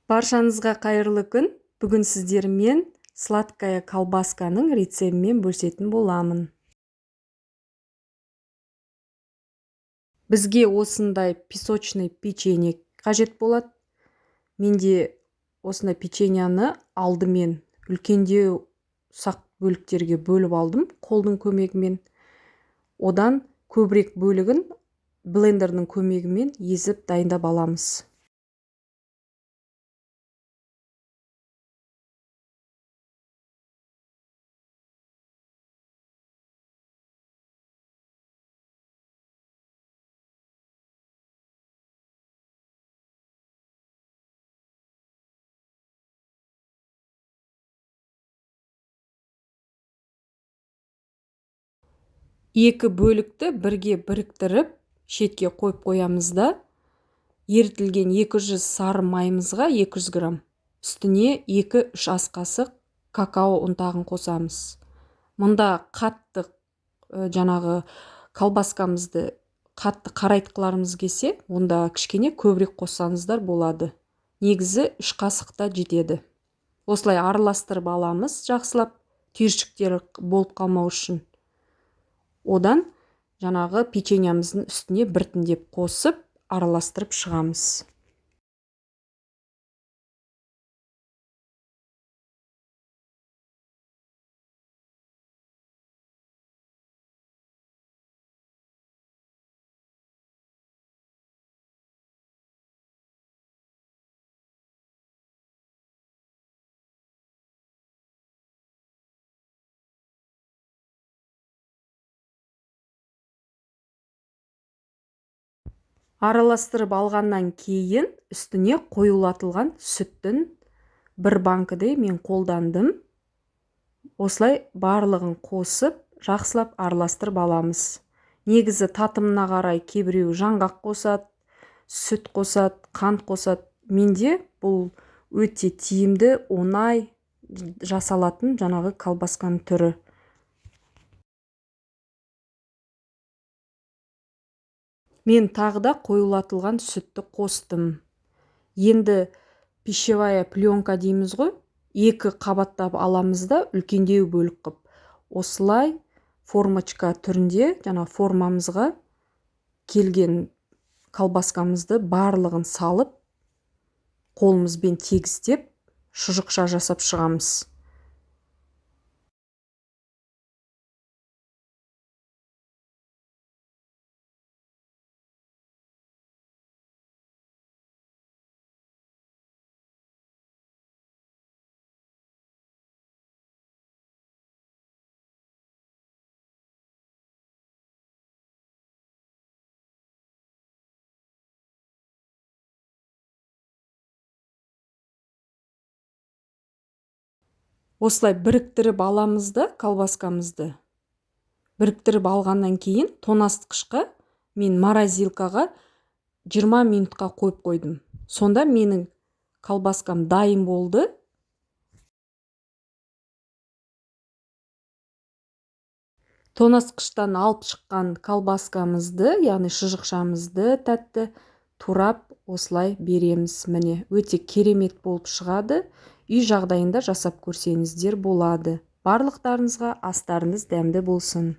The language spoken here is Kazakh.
Баршаңызға қайырлы күн. Бүгін сіздермен сладкая колбасканың рецебімен бөлісетін боламын. Бізге осындай песочный печенье қажет болады. Менде осындай печеньені алдымен үлкендеу ұсақ бөліктерге бөліп алдым қолдың көмегімен. Одан көбірек бөлігін блендердің көмегімен езіп дайындап аламыз. Екі бөлікті бірге біріктіріп, шетке қойып қоямыз да, ерітілген 200 сары майымызға 200 грамм, үстіне 2-3 ас қасық какао ұнтағын қосамыз. Мұнда қатты жаңағы колбаскамызды қатты қарайтқыларымыз келсе, онда кішкене көбірек қоссаңыздар болады. Негізі 3 қасықта жетеді. Осылай араластырып аламыз, жақсылап, түйіршіктері болып қалмау үшін. Одан жаңағы печеньямыздың үстіне біртіндеп қосып, араластырып шығамыз. Араластырып алғаннан кейін үстіне қоюлатылған сүттің бір банкіде мен қолдандым. Осылай барлығын қосып, жақсылап араластырып аламыз. Негізі татымына қарай кейбіреу жаңғақ қосады, сүт қосады, қант қосады. Менде бұл өте тиімді, оңай жасалатын жаңағы колбасканың түрі. Мен тағы да қоюлатылған сүтті қостым. Енді пищевая пленка дейміз ғой, 2 қабаттап аламыз да үлкендеу бөлік қып. Осылай формочка түрінде, жаңа формамызға келген колбаскамызды барлығын салып, қолымызбен тегістеп, шұжықша жасап шығамыз. Осылай біріктіріп аламыз да колбаскамызды. Біріктіріп алғаннан кейін тоңазытқышқа мен морозилкаға 20 минутқа қойып қойдым. Сонда менің колбаскам дайын болды. Тоңазытқыштан алып шыққан колбаскамызды, яғни шұжықшамызды тәтті турап осылай береміз. Міне, өте керемет болып шығады. Үй жағдайында жасап көрсеңіздер болады. Барлықтарыңызға астарыңыз дәмді болсын.